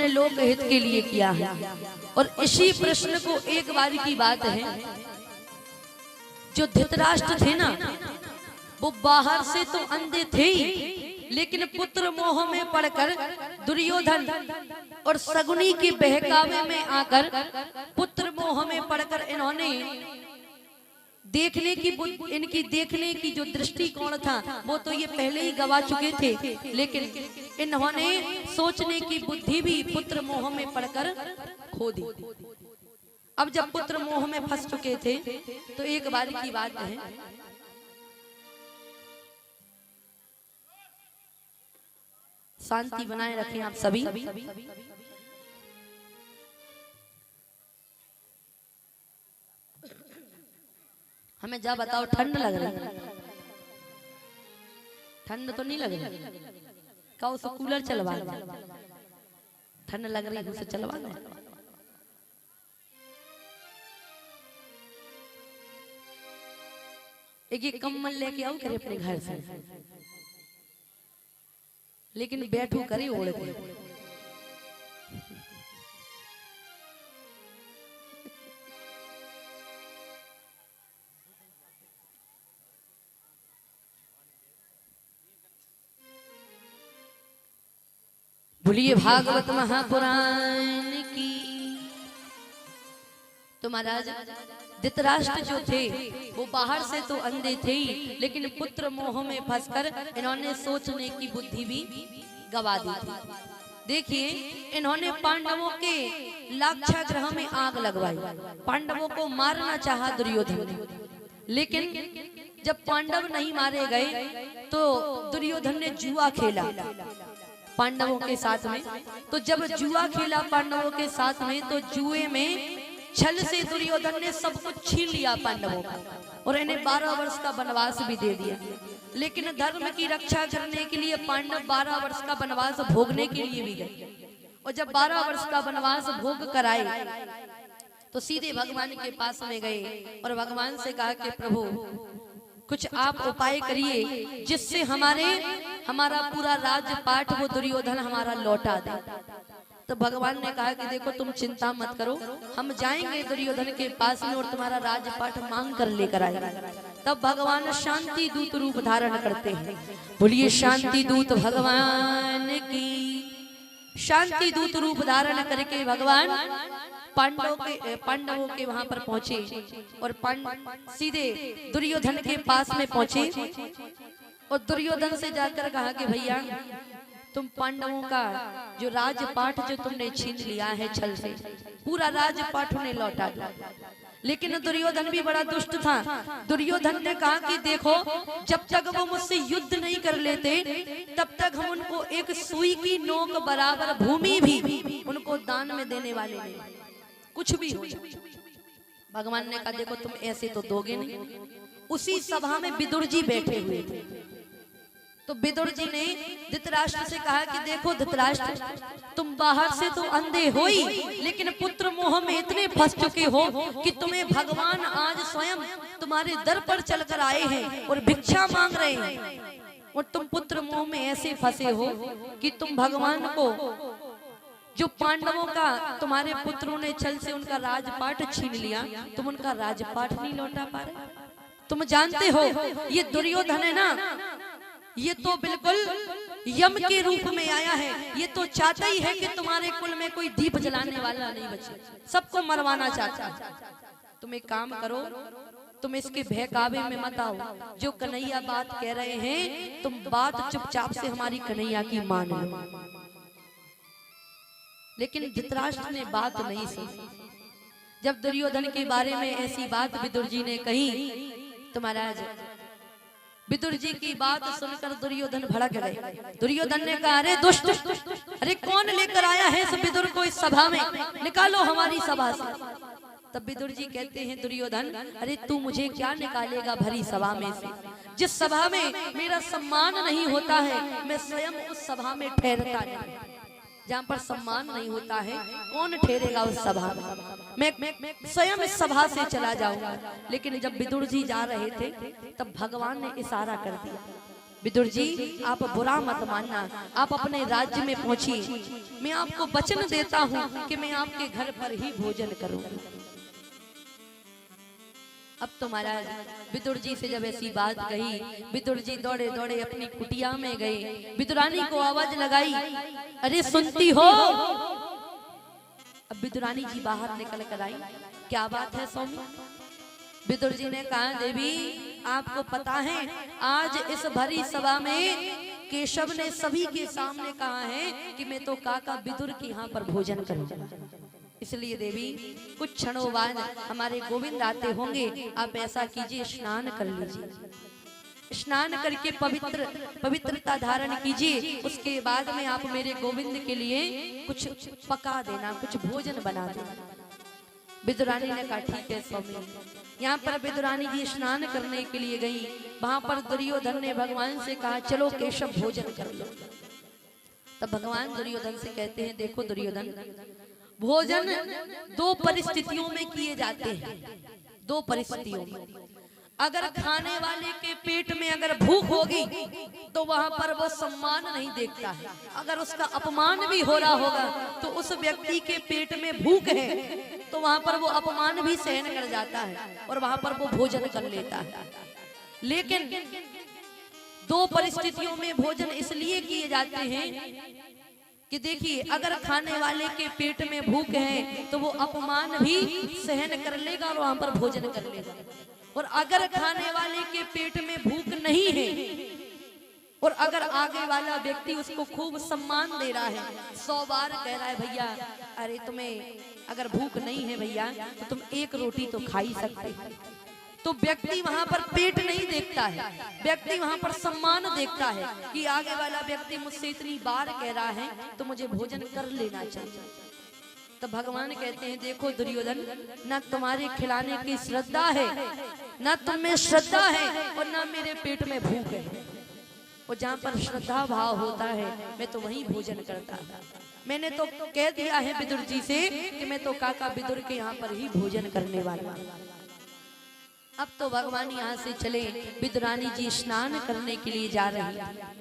तुमने लोक हित के लिए किया है। और इसी प्रश्न को एक बार की बात है, जो धृतराष्ट्र थे ना, वो बाहर से तो अंधे थे ही, लेकिन पुत्र मोह में पड़कर दुर्योधन और शकुनी के बहकावे में आकर पुत्र मोह में पड़कर इन्होंने इनकी देखने की जो दृष्टिकोण था वो तो ये पहले ही गवा चुके थे, लेकिन इन्होंने सोचने की बुद्धि भी पुत्र मोह में पड़कर खो दी। अब जब पुत्र मोह में फंस चुके थे तो एक बार की बात है, शांति बनाए रखें आप सभी। हमें जा बताओ, ठंड लग रही? ठंड तो नहीं लग रही? कहो तो कूलर चलवा ले। ठंड लग रही है उसे चलवा ले। एक कम्बल लेके आओ करे अपने घर से, लेकिन बैठो करे ओढ़ के। बोलिए भागवत महापुराण की। तो महाराज धृतराष्ट्र जो थे वो बाहर से तो अंधे थे ही, लेकिन पुत्र मोह में फंसकर इन्होंने सोचने की बुद्धि भी गवा दी थी। देखिए, इन्होंने पांडवों के लाक्षागृह में आग लगवाई, पांडवों को मारना चाहा दुर्योधन ने, लेकिन जब पांडव नहीं मारे गए तो दुर्योधन ने जुआ खेला पांडवों के साथ में। तो जब जुआ खेला पांडवों के साथ में, तो जुए में छल से दुर्योधन ने सब कुछ छीन लिया पांडवों का, और इन्हें 12 वर्ष का वनवास भी दे दिया। लेकिन धर्म की रक्षा करने के लिए पांडव 12 वर्ष का वनवास भोगने के लिए भी गए, और जब 12 वर्ष का वनवास भोग कर आए तो सीधे भगवान के पास में गए और भगवान से कहा कि प्रभु कुछ आप उपाय करिए जिससे हमारा पूरा राजपाट वो दुर्योधन हमारा लौटा दे। तो भगवान ने कहा कि देखो तुम चिंता मत करो, हम जाएंगे दुर्योधन के पास में और तुम्हारा राजपाट मांग कर लेकर आएंगे। तब भगवान शांति दूत रूप धारण करते हैं। बोलिए शांति दूत भगवान की। शांति दूत रूप धारण करके भगवान पांडवों के वहां पर पहुंचे और सीधे दुर्योधन के पास में पहुंचे और दुर्योधन से जाकर कहा कि भैया तुम पांडवों का जो राजपाट जो तुमने छीन लिया है छल से, पूरा राजपाट उन्हें लौटा दो। लेकिन दुर्योधन भी बड़ा दुष्ट था। दुर्योधन ने कहा कि देखो, जब तक वो मुझसे युद्ध नहीं कर लेते तब तक हम उनको एक सुई की नोक बराबर भूमि भी उनको दान में देने वाले नहीं, कुछ भी हो। भगवान ने कहा देखो तुम ऐसे तो दोगे नहीं। उसी सभा में विदुर जी बैठे हुए थे, तो विदुर जी ने धृतराष्ट्र से कहा कि देखो धृतराष्ट्र, तुम बाहर से तो अंधे हो ही, लेकिन पुत्र मोह में इतने फंस चुके हो कि तुम्हें भगवान आज स्वयं तुम्हारे दर पर चलकर आए हैं और भिक्षा मांग रहे हैं, और तुम पुत्र मोह में ऐसे फंसे हो कि तुम भगवान को, जो पांडवों का तुम्हारे पुत्रों ने छल से उनका राजपाट छीन लिया, तुम उनका राजपाट नहीं लौटा पा रहे। तुम जानते हो ये दुर्योधन है ना, ये तो बिल्कुल यम के रूप में आया है। ये तो चाहता ही है कि तुम्हारे कुल में कोई दीप जलाने वाला नहीं बचे, सबको मरवाना चाहता है। तुम एक काम करो, तुम इसके बहकावे में मत आओ। जो कन्हैया बात कह रहे हैं तुम बात चुपचाप से हमारी कन्हैया की मान लो। लेकिन धृतराष्ट्र ने बात नहीं सुनी। जब दुर्योधन के बारे में ऐसी बात विदुर जी ने कही तो महाराज विदुर जी की बात सुनकर दुर्योधन भड़क गए। दुर्योधन ने कहा अरे दुष्ट, अरे कौन लेकर आया है इस विदुर को इस सभा में, निकालो हमारी सभा से। तब विदुर जी कहते हैं दुर्योधन, अरे तू मुझे क्या निकालेगा भरी सभा में से, जिस सभा में मेरा सम्मान नहीं होता है मैं स्वयं उस सभा में ठहरता नहीं। जहाँ पर सम्मान नहीं होता है कौन ठहरेगा उस सभा में, मैं स्वयं इस सभा से चला जाऊंगा। लेकिन जब विदुर जी जा रहे थे तब भगवान ने इशारा कर दिया विदुर जी आप बुरा मत मानना, आप अपने राज्य में पहुंचिए, मैं आपको वचन देता हूं कि मैं आपके घर पर ही भोजन करूंगा। अब तो महाराज विदुर जी से जब ऐसी बात कही, विदुर जी दौड़े दौड़े अपनी कुटिया में गए, विदुरानी को आवाज लगाई, अरे सुनती हो? अब विदुरानी जी बाहर निकल कर आई, क्या बात है स्वामी? विदुर जी ने कहा, देवी आपको पता है आज इस भरी सभा में केशव ने सभी के सामने कहा है कि मैं तो काका विदुर के यहाँ पर भोजन करूंगा, इसलिए देवी कुछ क्षणों बाद हमारे गोविंद आते होंगे, आप ऐसा कीजिए स्नान कर लीजिए, स्नान करके पवित्रता धारण कीजिए, उसके बाद में आप मेरे गोविंद के लिए कुछ पका देना, कुछ भोजन बना देना। विदुरानी ने कहा ठीक है स्वामी। यहाँ पर विदुरानी जी स्नान करने के लिए गई, वहां पर दुर्योधन ने भगवान से कहा चलो केशव भोजन कर लो। तब भगवान दुर्योधन से कहते हैं, देखो दुर्योधन, भोजन दो परिस्थितियों में किए जाते हैं, दो परिस्थितियों में। अगर खाने वाले के पेट में अगर भूख होगी तो वहां पर वो सम्मान नहीं देखता है, अगर उसका अपमान भी हो रहा होगा तो उस व्यक्ति के पेट में भूख है तो वहां पर वो अपमान भी सहन कर जाता है और वहां पर वो भोजन कर लेता है। लेकिन दो परिस्थितियों में भोजन इसलिए किए जाते हैं कि देखिए, अगर खाने वाले के पेट में भूख है तो वो अपमान भी सहन कर लेगा और वहां पर भोजन कर लेगा, और अगर खाने वाले के पेट में भूख नहीं है और अगर आगे वाला व्यक्ति उसको खूब सम्मान दे रहा है, 100 बार कह रहा है भैया अरे तुम्हें अगर भूख नहीं है भैया तो तुम एक रोटी तो खा ही सकते हो, तो व्यक्ति वहां पर पेट नहीं देखता है, व्यक्ति वहां पर सम्मान देखता है कि आगे वाला व्यक्ति मुझसे इतनी बार कह रहा है तो मुझे भोजन कर लेना चाहिए। तो भगवान कहते हैं, देखो दुर्योधन, ना तुम्हारे खिलाने की श्रद्धा है, ना तुम में श्रद्धा है और ना मेरे पेट में भूख है, और जहाँ पर श्रद्धा भाव होता है मैं तो वहीं भोजन करता हूँ। मैंने तो कह दिया है विदुर जी से कि मैं तो काका विदुर के यहाँ पर ही भोजन करने वाला हूँ। अब तो भगवान यहाँ से चले, विदुरानी जी स्नान करने के लिए जा रही है।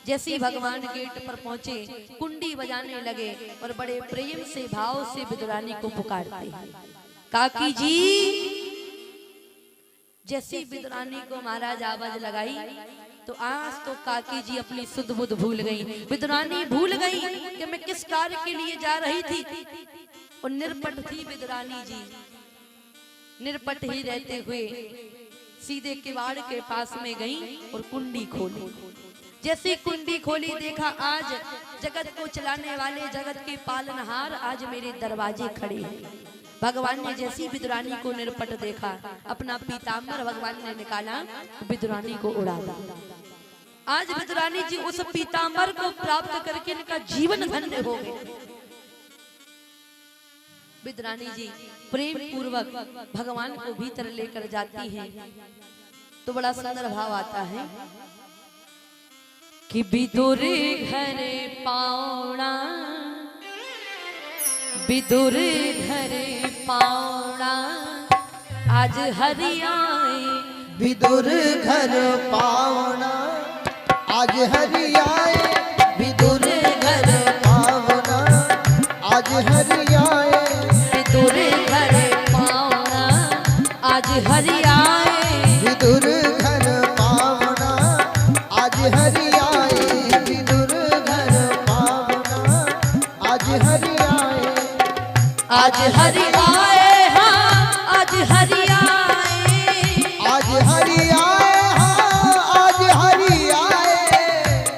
जैसे ही भगवान गेट पर पहुंचे, कुंडी बजाने लगे और बड़े प्रेम से भाव से विदुरानी को पुकारते हैं, काकी जी। जैसे ही विदुरानी को महाराज आवाज लगाई तो आज तो काकी जी अपनी सुध बुध भूल गई, विदुरानी भूल गई कि मैं किस कार्य के लिए जा रही थी, और निर्पट थी विदुरानी जी। निर्पट ही रहते हुए सीधे किवाड़ के पास में गई और कुंडी खोली। जैसे कुंडी खोली, देखा आज जगत को चलाने वाले, जगत के पालनहार आज मेरे दरवाजे खड़े हैं। भगवान ने जैसी विदुरानी को निर्पट देखा, अपना पीताम्बर भगवान ने निकाला, विदुरानी को उड़ा दिया। आज विदुरानी जी उस पीताम्बर को प्राप्त करके इनका जीवन धन्य हो गया। विदुरानी जी प्रेम पूर्वक भगवान को भीतर लेकर जाती हैं तो बड़ा सुंदर भाव आता है कि विदुर घरे पावना, विदुर घरे पावना, आज हरियाए विदुर घर पावना, आज हरियाए विदुर घर पावना, आज हरियाए विदुर घरे पावना, आज हरियाए विदुर घर पावना, आज हरियाए विदुर घर पावना, आज हरियाए, आज हरि आए, हाँ आज हरि आए, आज हरियाए, हाँ आज हरियाए,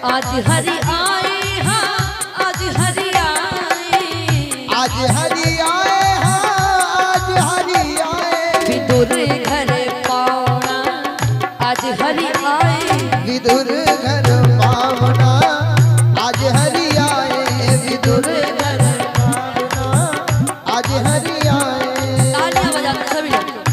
आज हरि आए, हाँ आज हरि आए, आज हरियाए, हाँ आज हरियाए विदुर घर पावना, आज हरि आए विदुर घर पावना, आज हरियाए विदुर घर पावना, आज हरियाए। तालियां बजाते सभी लोग।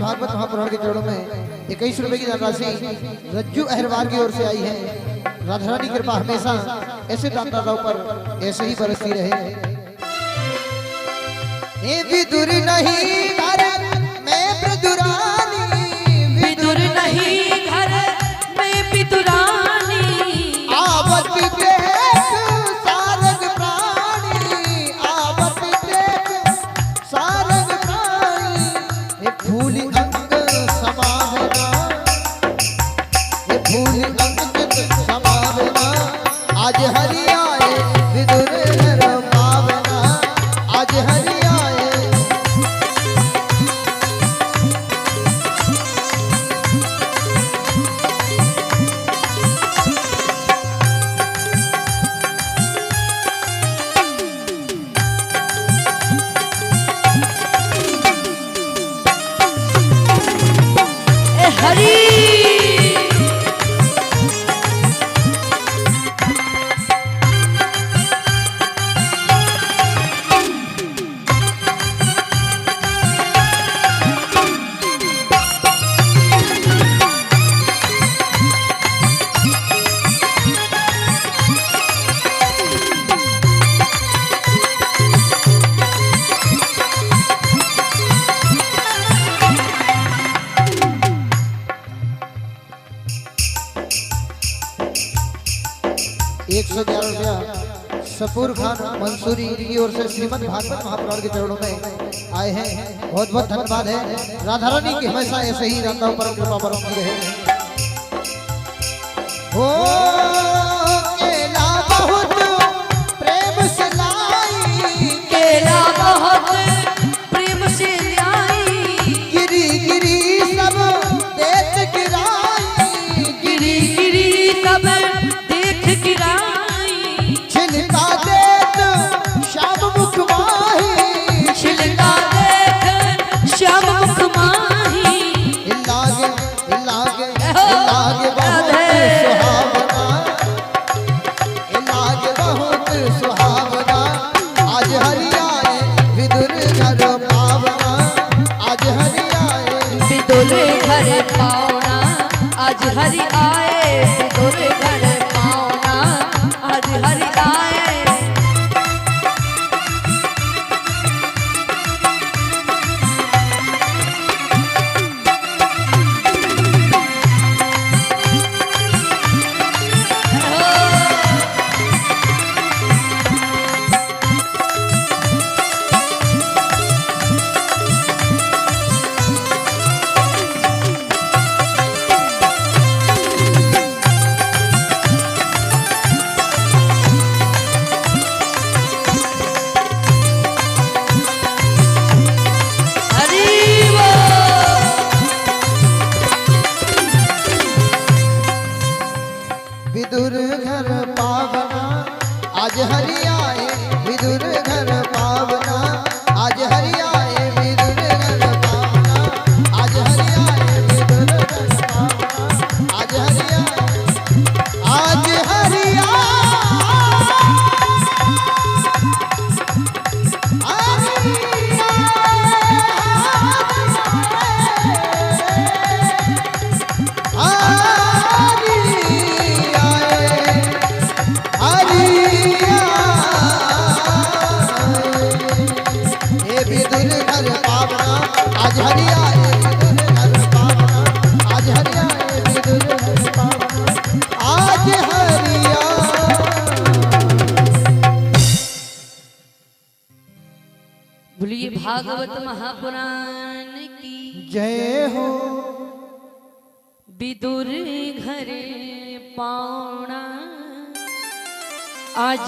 भागवत महापुराण के चरणों में 21 रुपए की धनराशि रज्जू अहरवार की ओर से आई है। राधा रानी कृपा हमेशा ऐसे दाताओं पर ऐसे ही बरसती रहे। ये विदुर नहीं घर में विदुरानी, विदुर नहीं घर में विदुरानी, आवत देख सारंग प्राणी, आवत देख सारंग प्राणी। ये फूल अंग समावना, ये फूल अंग समावना, आज हरि आए विदुर घर पावना, आज हरि आए। ए हरि ₹111 सपूर खान मंसूरी की ओर से श्रीमद् भागवत महापुराण के चरणों में आए हैं। बहुत बहुत धन्यवाद है। राधा रानी की हमेशा ऐसे ही दाताओं पर कृपा बरसती रहे। हो केला बहुत प्रेम से लाई, केला बहुत प्रेम से लाई, गिरी गिरी सब देख गिराई, गिरी गिरी सब देख गिराई, छिलका देख श्याम मुख माही, छिलका देख श्याम मुख माही। लागे लागे लागे बहुत सुहावना, लागे बहुत सुहावना, आज हरि आए विदुर घर पावना, आज हरि आए। विदुर घर पावना, आज हरि आए, विदुर घर पावना, आज हरि आए। विदुर घर पावना, आज हरि आए विदुर घर पावना, आज हरि आए विदुर घर पावना, आज हरि आए विदुर घर पावना, आज हरि आए, आज हरि आज हरि आए विदुर घर पावना, आज हरि आए विदुर घर पावना, आज हरि बोलिए भागवत महापुराण की जय हो। विदुर घर पावना, आज